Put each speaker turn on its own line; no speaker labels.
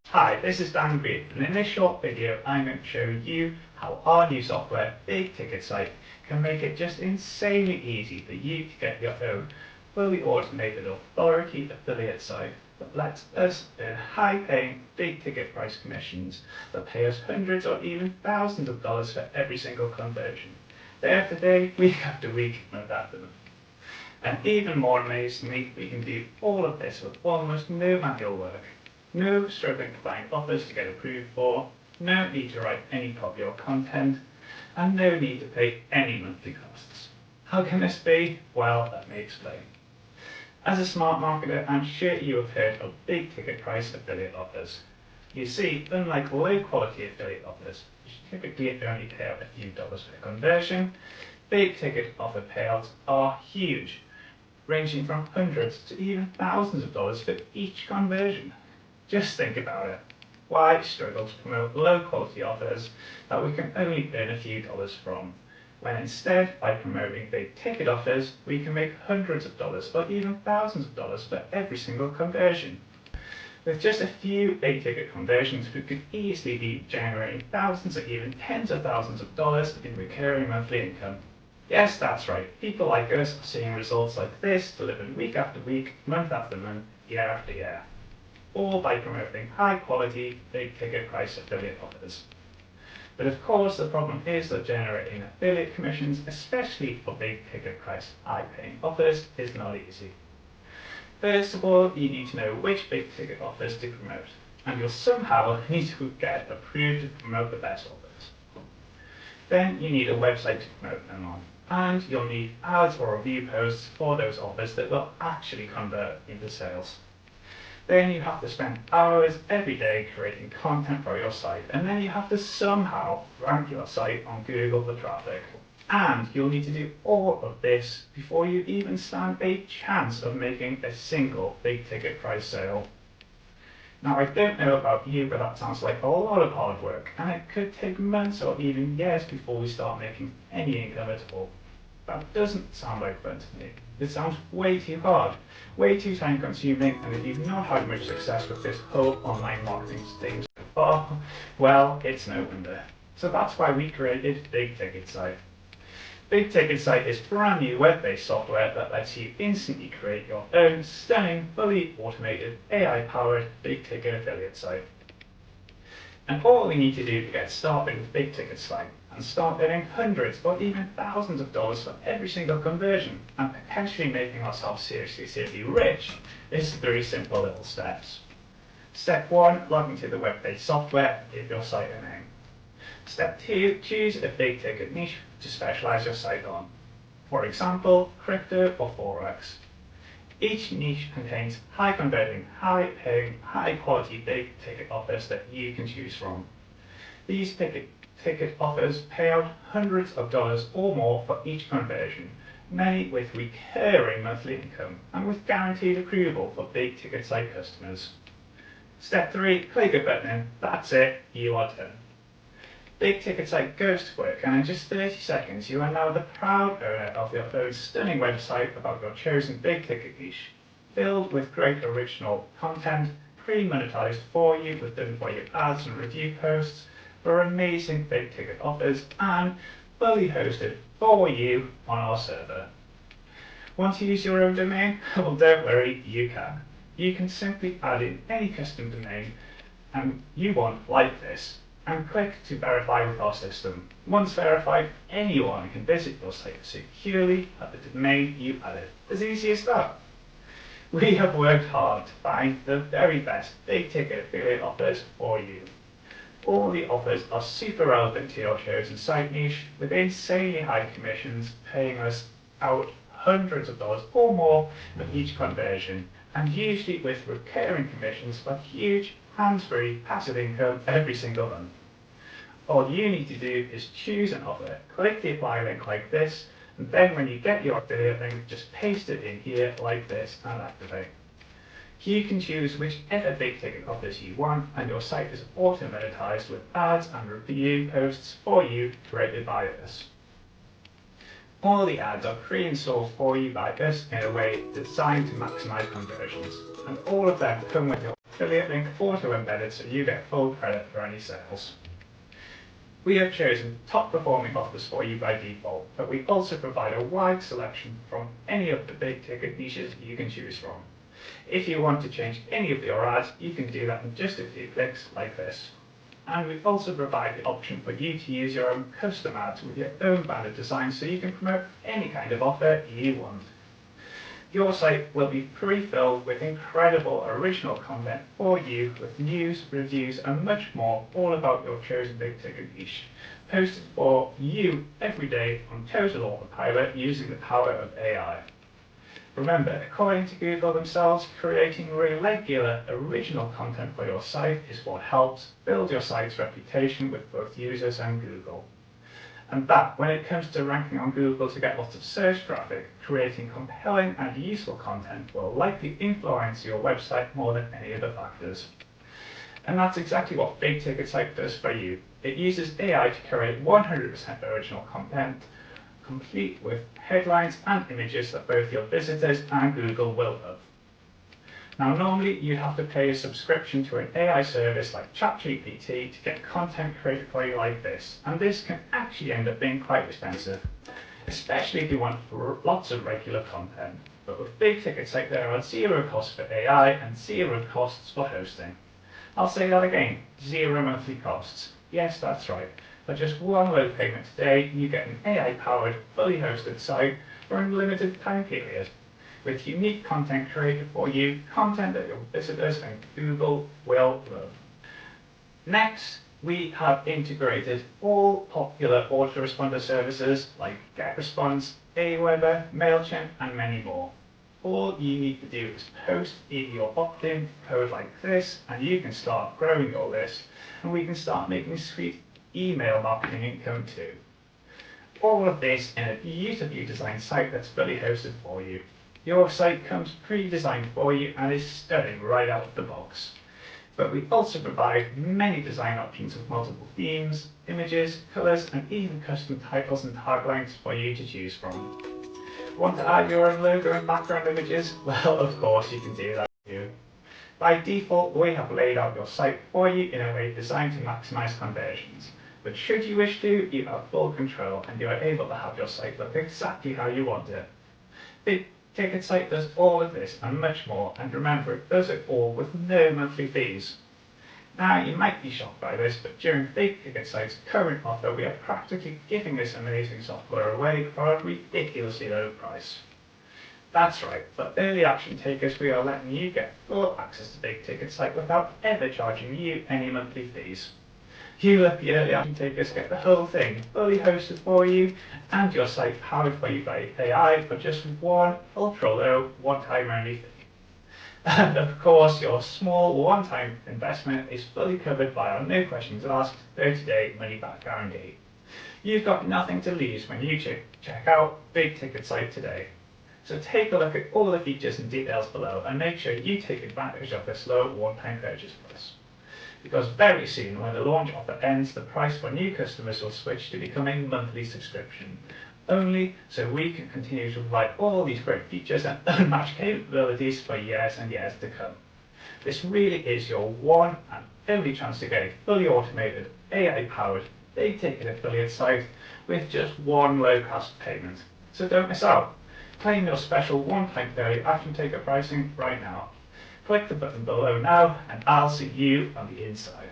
Hi, this is Dan Green, and in this short video I'm going to show you how our new software, Big Ticket Site, can make it just insanely easy for you to get your own fully automated authority affiliate site that lets us earn high-paying, big-ticket price commissions that pay us hundreds or even thousands of dollars for every single conversion. Day after day, week after week, month after month. And even more amazingly, we can do all of this with almost no manual work. No struggling to find offers to get approved for, no need to write any copy or content, and no need to pay any monthly costs. How can this be? Well, let me explain. As a smart marketer, I'm sure you have heard of big ticket price affiliate offers. You see, unlike low quality affiliate offers, which typically only pay out a few dollars per conversion, big ticket offer payouts are huge, ranging from hundreds to even thousands of dollars for each conversion. Just think about it. Why struggle to promote low quality offers that we can only earn a few dollars from, when instead, by promoting big ticket offers, we can make hundreds of dollars or even thousands of dollars for every single conversion. With just a few big ticket conversions, we could easily be generating thousands or even tens of thousands of dollars in recurring monthly income. Yes, that's right. People like us are seeing results like this delivered week after week, month after month, year after year, all by promoting high-quality, big-ticket price affiliate offers. But of course, the problem is that generating affiliate commissions, especially for big-ticket price, high-paying offers, is not easy. First of all, you need to know which big-ticket offers to promote, and you'll somehow need to get approved to promote the best offers. Then you need a website to promote them on, and you'll need ads or review posts for those offers that will actually convert into sales. Then you have to spend hours every day creating content for your site, and then you have to somehow rank your site on Google for traffic. And you'll need to do all of this before you even stand a chance of making a single big ticket price sale. Now, I don't know about you, but that sounds like a lot of hard work, and it could take months or even years before we start making any income at all. That doesn't sound like fun to me. It sounds way too hard, way too time consuming, and if you've not had much success with this whole online marketing thing so far, well, it's no wonder. So that's why we created Big Ticket Site. Big Ticket Site is brand new web-based software that lets you instantly create your own stunning, fully automated, AI-powered big ticket affiliate site. And all we need to do to get started with Big Ticket Site and start earning hundreds or even thousands of dollars for every single conversion and potentially making ourselves seriously rich is 3 simple little steps. Step 1, log into the web-based software and give your site a name. Step 2, choose a big ticket niche to specialize your site on. For example, crypto or Forex. Each niche contains high converting, high paying, high quality big ticket offers that you can choose from. These big ticket offers pay out hundreds of dollars or more for each conversion, many with recurring monthly income and with guaranteed approval for big ticket site customers. Step 3, click a button, that's it, you are done. Big Ticket Site goes to work, and in just 30 seconds you are now the proud owner of your own stunning website about your chosen big ticket niche, filled with great original content, pre-monetized for you with done for you ads and review posts for amazing big ticket offers, and fully hosted for you on our server. Want to use your own domain? Well, don't worry, you can. You can simply add in any custom domain you want like this, and click to verify with our system. Once verified, anyone can visit your site securely at the domain you added. As easy as that. We have worked hard to find the very best big ticket affiliate offers for you. All the offers are super relevant to your chosen site niche, with insanely high commissions paying us out hundreds of dollars or more for each conversion, and usually with recurring commissions for huge, hands-free, passive income every single month. All you need to do is choose an offer, click the apply link like this, and then when you get your affiliate link, just paste it in here like this and activate. You can choose whichever big ticket offers you want, and your site is auto-monetized with ads and review posts for you created by us. All the ads are pre-installed for you by us in a way designed to maximize conversions, and all of them come with your affiliate link auto-embedded so you get full credit for any sales. We have chosen top performing offers for you by default, but we also provide a wide selection from any of the big ticket niches you can choose from. If you want to change any of your ads, you can do that in just a few clicks like this. And we also provide the option for you to use your own custom ads with your own banner design so you can promote any kind of offer you want. Your site will be pre-filled with incredible original content for you with news, reviews and much more all about your chosen big ticket niche, posted for you every day on total autopilot using the power of AI. Remember, according to Google themselves, creating regular original content for your site is what helps build your site's reputation with both users and Google. And that, when it comes to ranking on Google to get lots of search traffic, creating compelling and useful content will likely influence your website more than any other factors. And that's exactly what Big Ticket Site does for you. It uses AI to create 100% original content, complete with headlines and images that both your visitors and Google will love. Now, normally you'd have to pay a subscription to an AI service like ChatGPT to get content created for you like this, and this can actually end up being quite expensive, especially if you want lots of regular content. But with Big Ticket Site, there are zero costs for AI and zero costs for hosting. I'll say that again, zero monthly costs. Yes, that's right. For just one low payment today, you get an AI-powered, fully hosted site for a limited time period, with unique content created for you, content that your visitors and Google will love. Next, we have integrated all popular autoresponder services like GetResponse, Aweber, MailChimp, and many more. All you need to do is post in your opt-in code like this, and you can start growing your list, and we can start making sweet email marketing income too. All of this in a beautifully designed site that's fully hosted for you. Your site comes pre-designed for you and is stunning right out of the box. But we also provide many design options with multiple themes, images, colours, and even custom titles and taglines for you to choose from. Want to add your own logo and background images? Well, of course you can do that too. By default, we have laid out your site for you in a way designed to maximise conversions. But should you wish to, you have full control and you are able to have your site look exactly how you want it. Big Ticket Site does all of this and much more, and remember, it does it all with no monthly fees. Now, you might be shocked by this, but during Big Ticket Site's current offer, we are practically giving this amazing software away for a ridiculously low price. That's right, for early action takers, we are letting you get full access to Big Ticket Site without ever charging you any monthly fees. You lucky early action takers get the whole thing fully hosted for you and your site powered for you by AI for just one ultra low one-time only fee. And of course, your small one-time investment is fully covered by our no questions asked 30-day money-back guarantee. You've got nothing to lose when you check out Big Ticket Site today. So take a look at all the features and details below and make sure you take advantage of this low one-time purchase price. Because very soon, when the launch offer ends, the price for new customers will switch to becoming monthly subscription, only so we can continue to provide all these great features and unmatched capabilities for years and years to come. This really is your one and only chance to get a fully automated, AI-powered, big ticket affiliate site with just one low-cost payment. So don't miss out. Claim your special one-time early action taker pricing right now. Click the button below now, and I'll see you on the inside.